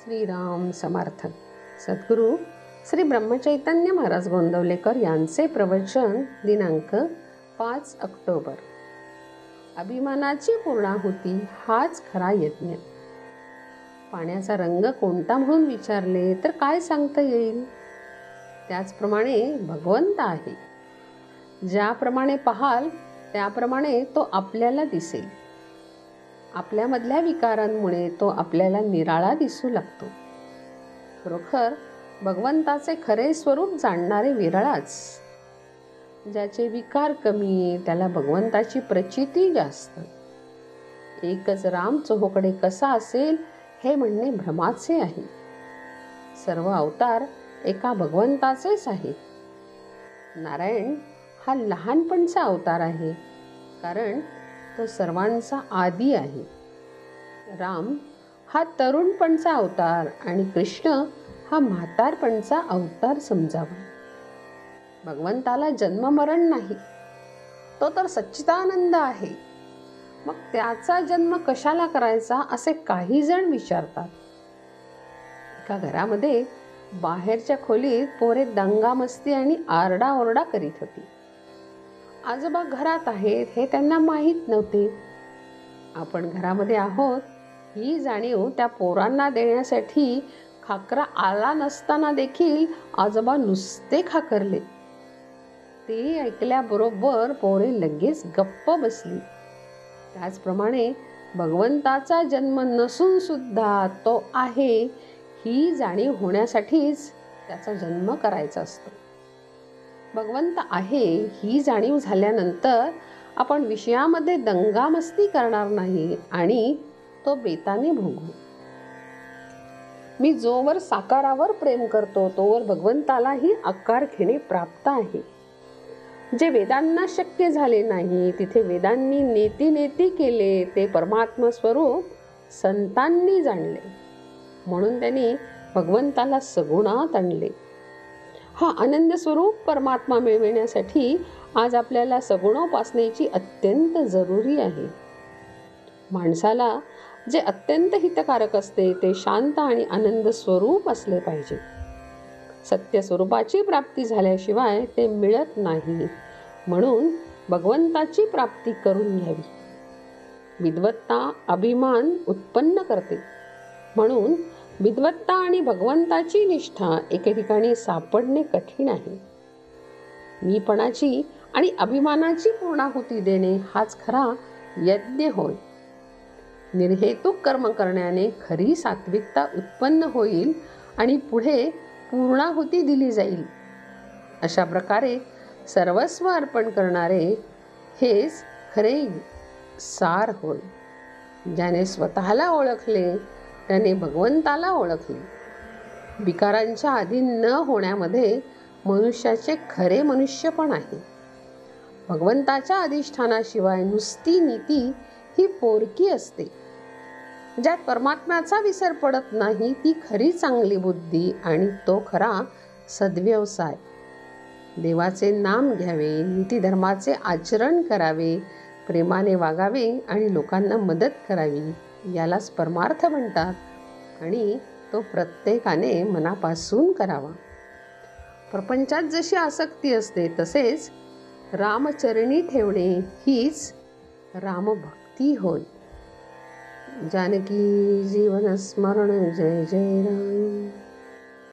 श्रीराम समर्थ. सद्गुरू श्री ब्रह्मचैतन्य महाराज गोंदवलेकर यांचे प्रवचन दिनांक 5 ऑक्टोबर. अभिमानाची पूर्णाहुती हाच खरा यज्ञ. पाण्याचा रंग कोणता म्हणून विचारले तर काय सांगता येईल. त्याचप्रमाणे भगवंत आहे. ज्याप्रमाणे पाहाल त्याप्रमाणे तो आपल्याला दिसेल. आपल्यामधल्या विकारांमुळे तो आपल्याला निराळा दिसू लागतो. खरोखर भगवंताचे खरे स्वरूप जाणणारे विरळाच. ज्याचे विकार कमी त्याला भगवंताची प्रचिती जास्त. एकच राम चोहोकडे कसा असेल हे म्हणणे भ्रमाचे आहे. सर्व अवतार एका भगवंताचेच आहे. नारायण हा लहानपणचा अवतार आहे, कारण तो सर्वांचा आदी आहे. राम हा तरुणपणचा अवतार आणि कृष्ण हा म्हातारपणचा अवतार समजावा. भगवंताला जन्ममरण नाही, तो तर सच्चिदानंद आहे. मग त्याचा जन्म कशाला करायचा असे काही जण विचारतात. एका घरामध्ये बाहेरच्या खोलीत पोरे दंगामस्ती आणि आरडाओरडा करीत होती. आजोबा घरात आहेत हे त्यांना माहीत नव्हते. आपण घरामध्ये आहोत ही जाणीव त्या पोरांना देण्यासाठी खाकरा आला नसताना देखील आजोबा नुसते खाकरले. ते ऐकल्याबरोबर पोरे लगेच गप्प बसली. त्याचप्रमाणे भगवंताचा जन्म नसून सुद्धा तो आहे ही जाणीव होण्यासाठीच त्याचा जन्म करायचा असतो. भगवंत आहे ही जाणीव झाल्यानंतर आपण विषयामध्ये दंगामस्ती करणार नाही आणि तो बेताने भोगू. मी जोवर साकारावर प्रेम करतो तोवर भगवंतालाही आकार घेणे प्राप्त आहे. जे वेदांना शक्य झाले नाही तिथे वेदांनी नेती केले ते परमात्मा स्वरूप संतांनी जाणले. म्हणून त्यांनी भगवंताला सगुणात आणले. हा आनंद स्वरूप परमात्मा मिळविण्यासाठी आज आपल्याला सगुणोपासनेची अत्यंत जरुरी आहे. माणसाला जे अत्यंत हितकारक असते ते शांत आणि आनंद स्वरूप असले पाहिजे. सत्य स्वरूपाची प्राप्ती झाल्याशिवाय ते मिळत नाही. म्हणून भगवंताची प्राप्ती करून घ्यावी. विद्वत्ता अभिमान उत्पन्न करते. म्हणून विद्वत्ता आणि भगवंताची निष्ठा एके ठिकाणी सापडणे कठीण आहे. मीपणाची आणि अभिमानाची पूर्णाहुती देणे हाच खरा यज्ञ होय. निर्हेतुक कर्म करण्याने खरी सात्विकता उत्पन्न होईल आणि पुढे पूर्णाहुती दिली जाईल. अशा प्रकारे सर्वस्व अर्पण करणारे हेच खरे सार होय. ज्याने स्वतःला ओळखले त्याने भगवंताला ओळखले. विकारांच्या अधीन न होण्यामध्ये मनुष्याचे खरे मनुष्यपण आहे. भगवंताच्या अधिष्ठानाशिवाय नुसती नीती ही पोरकी असते. ज्यात परमात्म्याचा विसर पडत नाही ती खरी चांगली बुद्धी आणि तो खरा सद्व्यवसाय. देवाचे नाम घ्यावे, नीतिधर्माचे आचरण करावे, प्रेमाने वागावे आणि लोकांना मदत करावी यालाच परमार्थ म्हणतात. आणि तो प्रत्येकाने मनापासून करावा. प्रपंचात जशी आसक्ती असते तसेच रामचरणी ठेवणे हीच रामभक्ती होय. जानकी जीवन स्मरण जय जय राम.